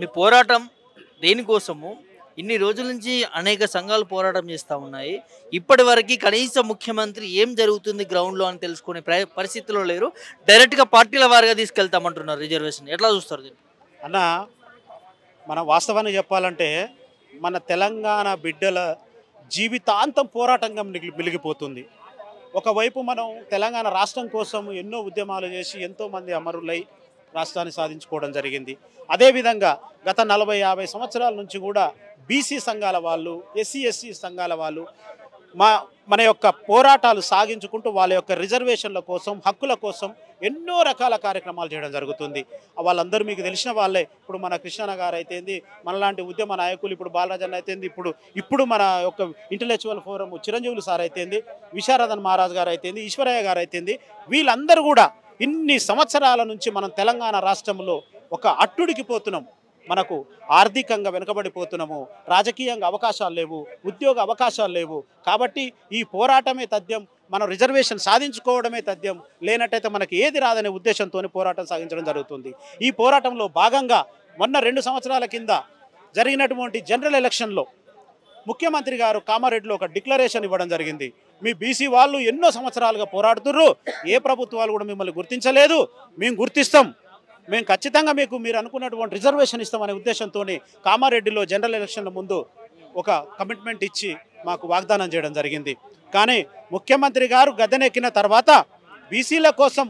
మీ పోరాటం దేనికోసము? ఇన్ని రోజుల నుంచి అనేక సంఘాలు పోరాటం చేస్తా ఉన్నాయి. ఇప్పటివరకి కనీసం ముఖ్యమంత్రి ఏం జరుగుతుంది గ్రౌండ్‌లో అని తెలుసుకునే పరిస్థితిలో లేరు. డైరెక్ట్‌గా పార్టీల వారీగా తీసుకెళ్తామంటున్నారు రిజర్వేషన్. ఎట్లా చూస్తారు దీన్ని? అన్న మన వాస్తవాన్ని చెప్పాలంటే మన తెలంగాణ బిడ్డల జీవితాంతం పోరాటంగా మిలిగిపోతుంది. ఒకవైపు మనం తెలంగాణ రాష్ట్రం కోసం ఎన్నో ఉద్యమాలు చేసి ఎంతోమంది అమరులై రాష్ట్రాన్ని సాధించుకోవడం జరిగింది. అదేవిధంగా గత 40-50 సంవత్సరాల నుంచి కూడా బీసీ సంఘాల వాళ్ళు, ఎస్సీ ఎస్సీ సంఘాల వాళ్ళు మన యొక్క పోరాటాలు సాగించుకుంటూ వాళ్ళ యొక్క రిజర్వేషన్ల కోసం, హక్కుల కోసం ఎన్నో రకాల కార్యక్రమాలు చేయడం జరుగుతుంది. వాళ్ళందరూ మీకు తెలిసిన వాళ్ళే. ఇప్పుడు మన కృష్ణన్న గారు అయితేంది, మనలాంటి ఉద్యమ నాయకులు ఇప్పుడు బాలరాజన్ అయితేంది, ఇప్పుడు మన యొక్క ఇంటలెక్చువల్ ఫోరం చిరంజీవులు సార్ అయితేంది, విశారదన్ మహారాజ్ గారు అయితేంది, ఈశ్వరయ్య గారు అయితేంది, వీళ్ళందరూ కూడా ఇన్ని సంవత్సరాల నుంచి మనం తెలంగాణ రాష్ట్రంలో ఒక అట్టుడికి పోతున్నాం. మనకు ఆర్థికంగా వెనుకబడిపోతున్నాము, రాజకీయంగా అవకాశాలు లేవు, ఉద్యోగ అవకాశాలు లేవు. కాబట్టి ఈ పోరాటమే తథ్యం, మనం రిజర్వేషన్ సాధించుకోవడమే తథ్యం. లేనట్టయితే మనకి ఏది రాదనే ఉద్దేశంతో పోరాటం సాగించడం జరుగుతుంది. ఈ పోరాటంలో భాగంగా మొన్న 2 సంవత్సరాల కింద జరిగినటువంటి జనరల్ ఎలక్షన్లో ముఖ్యమంత్రి గారు కామారెడ్డిలో ఒక డిక్లరేషన్ ఇవ్వడం జరిగింది. మీ బీసీ వాళ్ళు ఎన్నో సంవత్సరాలుగా పోరాడుతుర్రు, ఏ ప్రభుత్వాలు కూడా మిమ్మల్ని గుర్తించలేదు, మేము గుర్తిస్తాం, మేము ఖచ్చితంగా మీరు అనుకున్నటువంటి రిజర్వేషన్ ఇస్తామనే ఉద్దేశంతో కామారెడ్డిలో జనరల్ ఎలక్షన్ల ముందు ఒక కమిట్మెంట్ ఇచ్చి మాకు వాగ్దానం చేయడం జరిగింది. కానీ ముఖ్యమంత్రి గారు గద్దెనెక్కిన తర్వాత బీసీల కోసం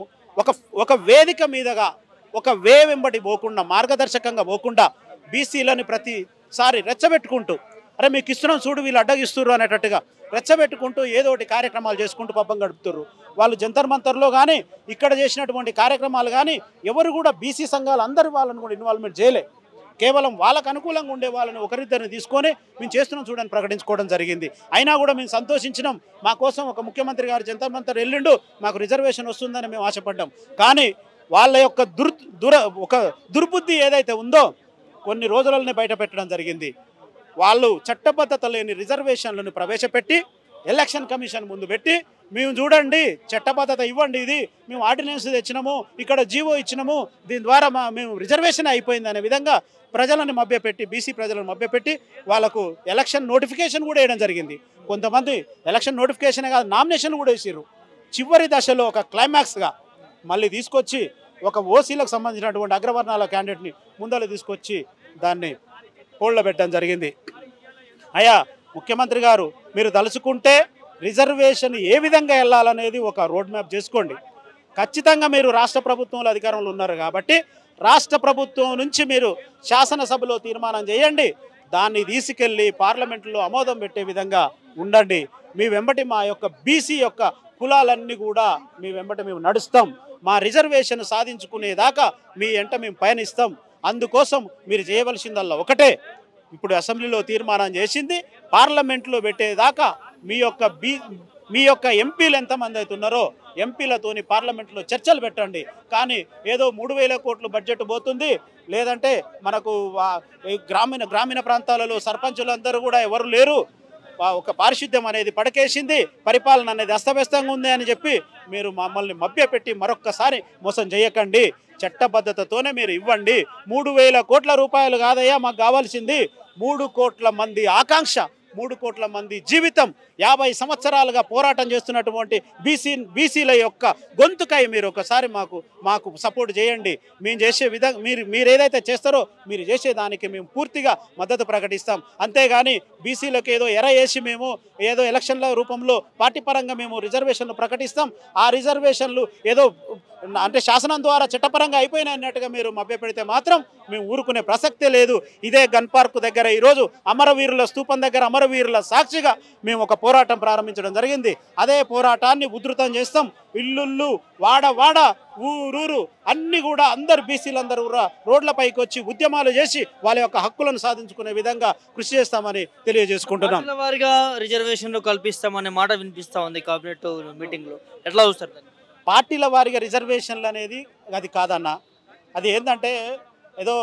ఒక వేదిక మీదగా ఒక వెంబడి పోకుండా, మార్గదర్శకంగా పోకుండా బీసీలని ప్రతిసారి రెచ్చబెట్టుకుంటూ, అరే మీకు ఇస్తున్నాం చూడు వీళ్ళు అడ్డగిస్తున్నారు అనేటట్టుగా రెచ్చబెట్టుకుంటూ ఏదో ఒకటి కార్యక్రమాలు చేసుకుంటూ పబ్బం గడుపుతున్నారు. వాళ్ళు జంతర్ మంతర్లో కానీ ఇక్కడ చేసినటువంటి కార్యక్రమాలు కానీ ఎవరు కూడా బీసీ సంఘాలు అందరూ వాళ్ళని కూడా ఇన్వాల్వ్మెంట్ చేయలే. కేవలం వాళ్ళకు అనుకూలంగా ఉండే వాళ్ళని ఒకరిద్దరిని తీసుకొని మేము చేస్తున్నాం చూడని ప్రకటించుకోవడం జరిగింది. అయినా కూడా మేము సంతోషించినాం. మా కోసం ఒక ముఖ్యమంత్రి గారు జంతర్ మంతర్ వెళ్ళిండు, మాకు రిజర్వేషన్ వస్తుందని మేము ఆశపడ్డాం. కానీ వాళ్ళ యొక్క దుర్బుద్ధి ఏదైతే ఉందో కొన్ని రోజులనే బయట పెట్టడం జరిగింది. వాళ్ళు చట్టబద్ధత లేని రిజర్వేషన్లను ప్రవేశపెట్టి ఎలక్షన్ కమిషన్ ముందు పెట్టి మేము చూడండి చట్టబద్ధత ఇవ్వండి, ఇది మేము ఆర్డినెన్స్ తెచ్చినాము, ఇక్కడ జీవో ఇచ్చినాము, దీని ద్వారా మేము రిజర్వేషన్ అయిపోయింది అనే విధంగా ప్రజలను మభ్యపెట్టి, బీసీ ప్రజలను మభ్యపెట్టి వాళ్ళకు ఎలక్షన్ నోటిఫికేషన్ కూడా వేయడం జరిగింది. కొంతమంది ఎలక్షన్ నోటిఫికేషన్ కాదు నామినేషన్ కూడా వేసారు. చివరి దశలో ఒక క్లైమాక్స్గా మళ్ళీ తీసుకొచ్చి ఒక ఓసీలకు సంబంధించినటువంటి అగ్రవర్ణాల క్యాండిడేట్ని ముందర తీసుకొచ్చి దాన్ని హోల్డ్లో పెట్టడం జరిగింది. అయ్యా ముఖ్యమంత్రి గారు, మీరు తలుచుకుంటే రిజర్వేషన్ ఏ విధంగా వెళ్ళాలనేది ఒక రోడ్ మ్యాప్ చేసుకోండి. ఖచ్చితంగా మీరు రాష్ట్ర ప్రభుత్వంలో అధికారంలో ఉన్నారు కాబట్టి రాష్ట్ర ప్రభుత్వం నుంచి మీరు శాసనసభలో తీర్మానం చేయండి, దాన్ని తీసుకెళ్ళి పార్లమెంట్లో ఆమోదం పెట్టే విధంగా ఉండండి. మీ వెంబటి మా యొక్క బీసీ యొక్క కులాలన్నీ కూడా మీ వెంబటి మేము నడుస్తాం. మా రిజర్వేషన్ సాధించుకునేదాకా మీ వెంట మేము పయనిస్తాం. అందుకోసం మీరు చేయవలసిందల్లా ఒకటే, ఇప్పుడు అసెంబ్లీలో తీర్మానం చేసింది పార్లమెంట్లో పెట్టేదాకా మీ యొక్క ఎంపీలు ఎంతమంది అవుతున్నారో ఎంపీలతోని పార్లమెంట్లో చర్చలు పెట్టండి. కానీ ఏదో 3,000 కోట్లు బడ్జెట్ పోతుంది, లేదంటే మనకు గ్రామీణ ప్రాంతాలలో సర్పంచులందరూ కూడా ఎవరు లేరు, ఒక పారిశుద్ధ్యం అనేది పడకేసింది, పరిపాలన అనేది అస్తవ్యస్తంగా ఉంది అని చెప్పి మీరు మమ్మల్ని మభ్యపెట్టి మరొక్కసారి మోసం చేయకండి. చట్టబద్ధతతోనే మీరు ఇవ్వండి. 3,000 కోట్ల రూపాయలు కాదయ్యా మాకు కావాల్సింది, 3 కోట్ల మంది ఆకాంక్ష, 3 కోట్ల మంది జీవితం, 50 సంవత్సరాలుగా పోరాటం చేస్తున్నటువంటి బీసీల యొక్క గొంతుకై మీరు ఒకసారి మాకు సపోర్ట్ చేయండి. మేము చేసే విధంగా మీరు ఏదైతే చేస్తారో మీరు చేసేదానికి మేము పూర్తిగా మద్దతు ప్రకటిస్తాం. అంతేగాని బీసీలకు ఏదో వేసి మేము ఏదో ఎలక్షన్ల రూపంలో పార్టీ పరంగా మేము రిజర్వేషన్లు ప్రకటిస్తాం, ఆ రిజర్వేషన్లు ఏదో అంటే శాసనం ద్వారా చట్టపరంగా అయిపోయినట్టుగా మీరు మభ్యపెడితే మాత్రం మేము ఊరుకునే ప్రసక్తే లేదు. ఇదే గన్ పార్క్ దగ్గర ఈరోజు అమరవీరుల స్తూపం దగ్గర అమరవీరుల సాక్షిగా మేము ఒక పోరాటం ప్రారంభించడం జరిగింది. అదే పోరాటాన్ని ఉధృతం చేస్తాం. ఇల్లుళ్ళు, వాడ, ఊరూరు అన్ని కూడా అందరు బీసీలందరూ కూడా రోడ్లపైకి వచ్చి ఉద్యమాలు చేసి వాళ్ళ యొక్క హక్కులను సాధించుకునే విధంగా కృషి చేస్తామని తెలియజేసుకుంటున్నాం. వారిగా రిజర్వేషన్లు కల్పిస్తామనే మాట వినిపిస్తా ఉంది కేబినెట్ మీటింగ్లో. ఎట్లా చూస్తారు? పార్టీల వారిగా రిజర్వేషన్లు అనేది అది కాదన్న, అది ఏంటంటే ఏదో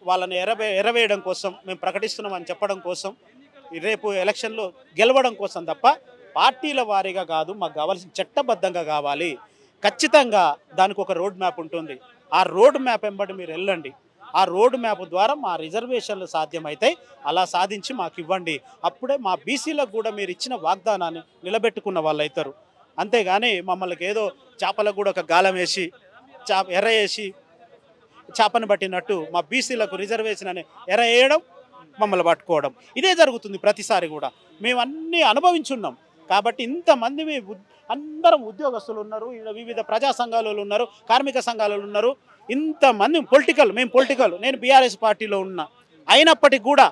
వాళ్ళని ఎరవేయడం కోసం మేము ప్రకటిస్తున్నామని చెప్పడం కోసం, రేపు ఎలక్షన్లో గెలవడం కోసం తప్ప పార్టీల వారీగా కాదు. మాకు కావాల్సిన చట్టబద్ధంగా కావాలి. ఖచ్చితంగా దానికి ఒక రోడ్ మ్యాప్ ఉంటుంది. ఆ రోడ్ మ్యాప్ వెంబడి మీరు వెళ్ళండి. ఆ రోడ్ మ్యాప్ ద్వారా మా రిజర్వేషన్లు సాధ్యమవుతాయి. అలా సాధించి మాకు ఇవ్వండి. అప్పుడే మా బీసీలకు కూడా మీరు ఇచ్చిన వాగ్దానాన్ని నిలబెట్టుకున్న వాళ్ళు అవుతారు. అంతేగాని మమ్మల్ని ఏదో చేపలకు కూడా ఒక గాలం వేసి ఎర్ర వేసి చేపను పట్టినట్టు మా బీసీలకు రిజర్వేషన్ అని ఎర్ర వేయడం, మమ్మల్ని పట్టుకోవడం ఇదే జరుగుతుంది ప్రతిసారి కూడా. మేము అన్నీ అనుభవించున్నాం. కాబట్టి ఇంతమంది అందరం ఉద్యోగస్తులు ఉన్నారు, వివిధ ప్రజా సంఘాలు ఉన్నారు, కార్మిక సంఘాలు ఉన్నారు, ఇంతమంది మేము పొలిటికల్ నేను బీఆర్ఎస్ పార్టీలో ఉన్నా. అయినప్పటికీ కూడా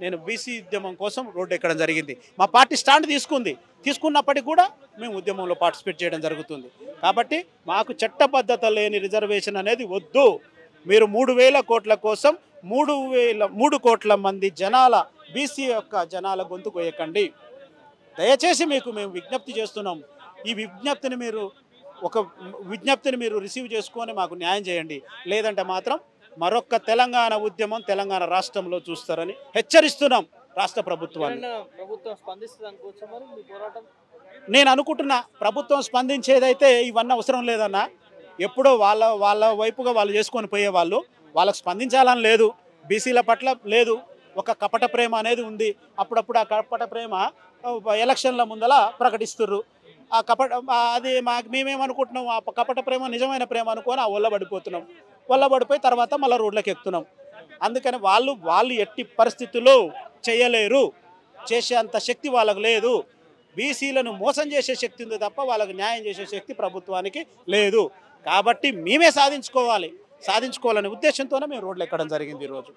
నేను బీసీ ఉద్యమం కోసం రోడ్డు ఎక్కడం జరిగింది. మా పార్టీ స్టాండ్ తీసుకున్నప్పటికీ కూడా మేము ఉద్యమంలో పార్టిసిపేట్ చేయడం జరుగుతుంది. కాబట్టి మాకు చట్టబద్ధత లేని రిజర్వేషన్ అనేది వద్దు. మీరు 3,000 కోట్ల కోసం 3 కోట్ల మంది జనాల బీసీ యొక్క జనాల గొంతు కోయకండి. దయచేసి మేము విజ్ఞప్తి చేస్తున్నాం. ఈ విజ్ఞప్తిని మీరు రిసీవ్ చేసుకొని మాకు న్యాయం చేయండి. లేదంటే మాత్రం మరొక్క తెలంగాణ ఉద్యమం తెలంగాణ రాష్ట్రంలో చూస్తారని హెచ్చరిస్తున్నాం రాష్ట్ర ప్రభుత్వాన్ని. నేను అనుకుంటున్నా ప్రభుత్వం స్పందించేదైతే ఇవన్నీ అవసరం లేదన్న. ఎప్పుడో వాళ్ళ వైపుగా వాళ్ళు చేసుకొని పోయేవాళ్ళు, వాళ్ళకు స్పందించాలని లేదు, బీసీల పట్ల లేదు, ఒక కపట ప్రేమ అనేది ఉంది. అప్పుడప్పుడు ఆ కపట ప్రేమ ఎలక్షన్ల ముందల ప్రకటిస్తుర్రు. ఆ అది మేమేమనుకుంటున్నాం, ఆ కపట ప్రేమ నిజమైన ప్రేమ అనుకొని ఆ ఒళ్ళబడిపోయి తర్వాత మళ్ళీ రోడ్లకు ఎక్కుతున్నాం. అందుకని వాళ్ళు ఎట్టి పరిస్థితుల్లో చేయలేరు, చేసేంత శక్తి వాళ్ళకు లేదు. బీసీలను మోసం చేసే శక్తి ఉంది తప్ప వాళ్ళకు న్యాయం చేసే శక్తి ప్రభుత్వానికి లేదు. కాబట్టి మేమే సాధించుకోవాలనే ఉద్దేశంతోనే మేము రోడ్లు ఎక్కడం జరిగింది ఈరోజు.